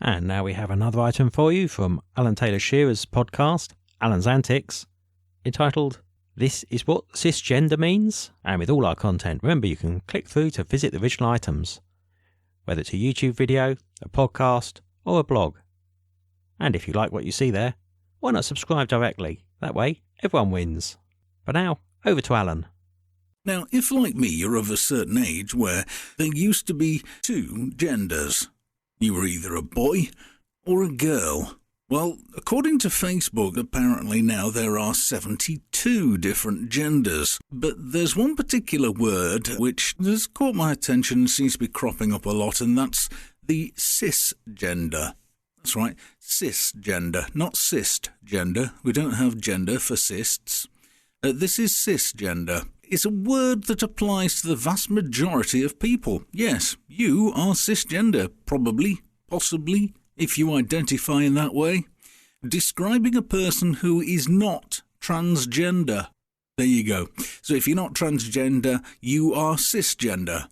And now we have another item for you from Alan Taylor Shearer's podcast, Alan's Antics, entitled This is What Cisgender Means. And with all our content, remember you can click through to visit the original items, whether it's a YouTube video, a podcast, or a blog. And if you like what you see there, why not subscribe directly? That way, everyone wins. But now, over to Alan. Now, if like me you're of a certain age where there used to be two genders, you were either a boy or a girl. Well, according to Facebook, apparently now there are 72 different genders. But there's one particular word which has caught my attention and seems to be cropping up a lot, and that's the cisgender. That's right, cisgender, not cisgender. We don't have gender for cysts. This is cisgender. It's a word that applies to the vast majority of people. Yes, you are cisgender, probably, possibly, if you identify in that way. Describing a person who is not transgender. There you go. So if you're not transgender, you are cisgender.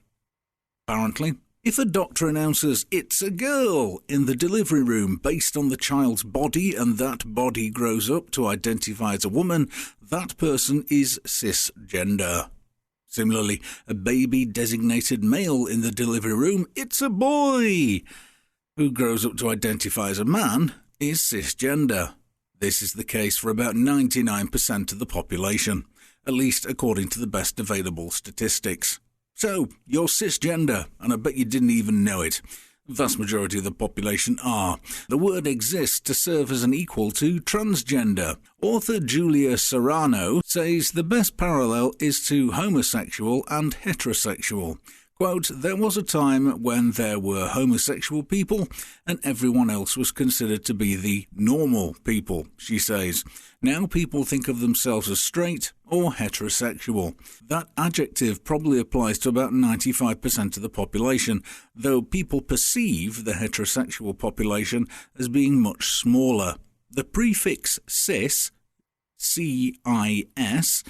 Apparently. If a doctor announces it's a girl in the delivery room based on the child's body and that body grows up to identify as a woman, that person is cisgender. Similarly, a baby designated male in the delivery room, it's a boy, who grows up to identify as a man, is cisgender. This is the case for about 99% of the population, at least according to the best available statistics. So, you're cisgender, and I bet you didn't even know it. The vast majority of the population are. The word exists to serve as an equal to transgender. Author Julia Serrano says the best parallel is to homosexual and heterosexual. Quote, there was a time when there were homosexual people and everyone else was considered to be the normal people, she says. Now people think of themselves as straight or heterosexual. That adjective probably applies to about 95% of the population, though people perceive the heterosexual population as being much smaller. The prefix cis, C-I-S,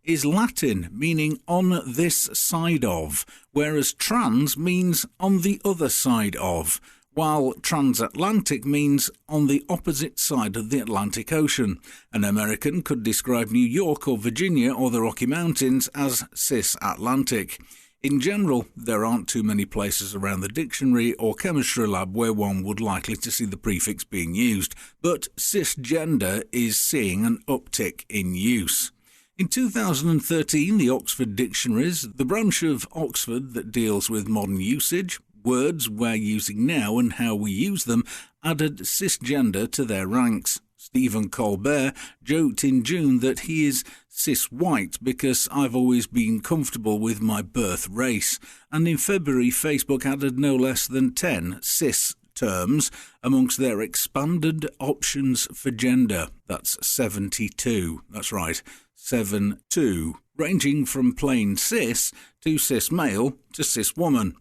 is Latin, meaning on this side of, whereas trans means on the other side of, while transatlantic means on the opposite side of the Atlantic Ocean. An American could describe New York or Virginia or the Rocky Mountains as cisatlantic. In general, there aren't too many places around the dictionary or chemistry lab where one would likely to see the prefix being used, but cisgender is seeing an uptick in use. In 2013, the Oxford Dictionaries, the branch of Oxford that deals with modern usage, words we're using now and how we use them, added cisgender to their ranks. Stephen Colbert joked in June that he is cis-white because I've always been comfortable with my birth race. And in February, Facebook added no less than 10 cis terms amongst their expanded options for gender. That's 72. That's right. 7-2, ranging from plain cis to cis male to cis woman.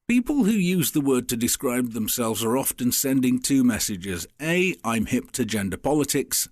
People who use the word to describe themselves are often sending two messages. A, I'm hip to gender politics.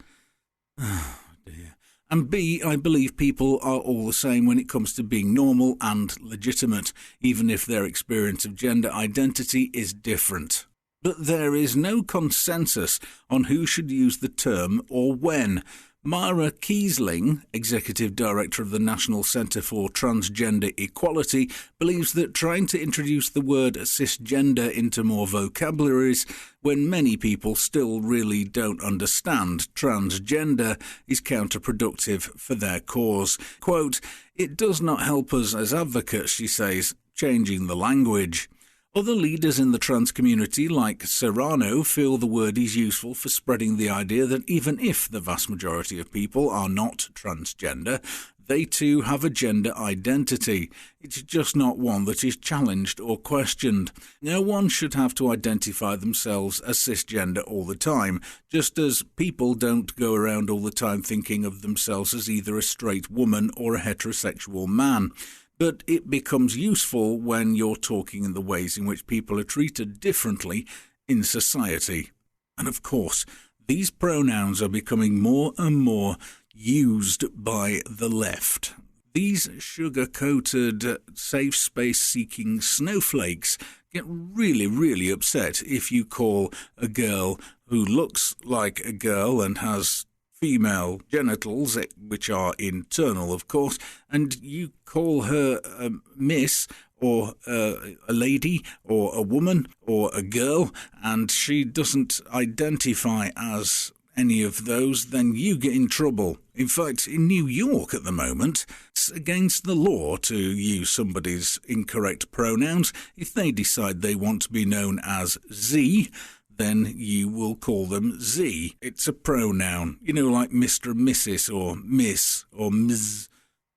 Oh dear. And B, I believe people are all the same when it comes to being normal and legitimate, even if their experience of gender identity is different. But there is no consensus on who should use the term or when. Mara Kiesling, Executive Director of the National Centre for Transgender Equality, believes that trying to introduce the word cisgender into more vocabularies when many people still really don't understand transgender is counterproductive for their cause. Quote, it does not help us as advocates, she says, changing the language. Other leaders in the trans community, like Serrano, feel the word is useful for spreading the idea that even if the vast majority of people are not transgender, they too have a gender identity. It's just not one that is challenged or questioned. No one should have to identify themselves as cisgender all the time, just as people don't go around all the time thinking of themselves as either a straight woman or a heterosexual man. But it becomes useful when you're talking in the ways in which people are treated differently in society. And of course, these pronouns are becoming more and more used by the left. These sugar-coated, safe space-seeking snowflakes get really, really upset if you call a girl who looks like a girl and has female genitals, which are internal, of course, and you call her a miss or a lady or a woman or a girl, and she doesn't identify as any of those, then you get in trouble. In fact, in New York at the moment, it's against the law to use somebody's incorrect pronouns. If they decide they want to be known as Z, then you will call them Z. It's a pronoun, like Mr. and Mrs. or Miss or Ms.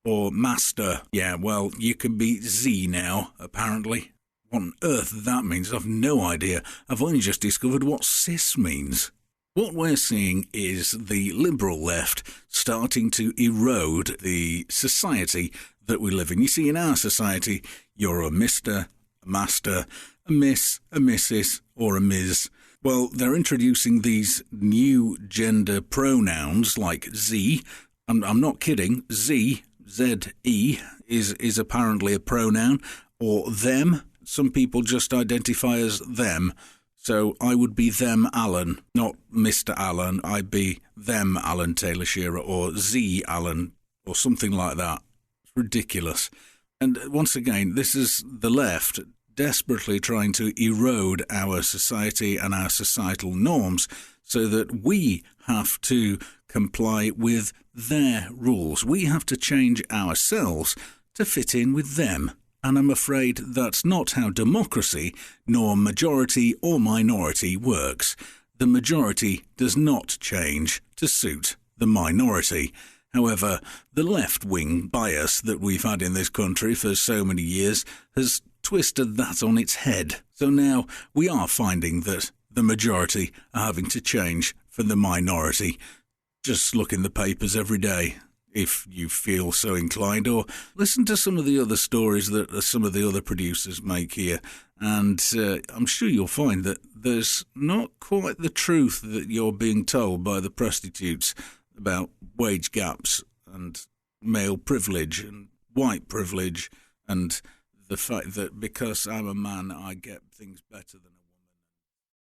or Master. Yeah, well, you can be Z now, apparently. What on earth that means, I've no idea. I've only just discovered what cis means. What we're seeing is the liberal left starting to erode the society that we live in. You see, in our society, you're a Mr., a Master, a Miss, a Mrs. or a Ms. Well, they're introducing these new gender pronouns like Z. I'm not kidding. Z, Z-E, is apparently a pronoun, or them. Some people just identify as them. So I would be them Alan, not Mr. Alan. I'd be them Alan Taylor Shearer or Z Alan or something like that. It's ridiculous. And once again, this is the left desperately trying to erode our society and our societal norms so that we have to comply with their rules. We have to change ourselves to fit in with them. And I'm afraid that's not how democracy, nor majority or minority works. The majority does not change to suit the minority. However, the left-wing bias that we've had in this country for so many years has twisted that on its head. So now we are finding that the majority are having to change for the minority. Just look in the papers every day, if you feel so inclined, or listen to some of the other stories that some of the other producers make here, and I'm sure you'll find that there's not quite the truth that you're being told by the prostitutes about wage gaps and male privilege and white privilege and the fact that because I'm a man I get things better than a woman.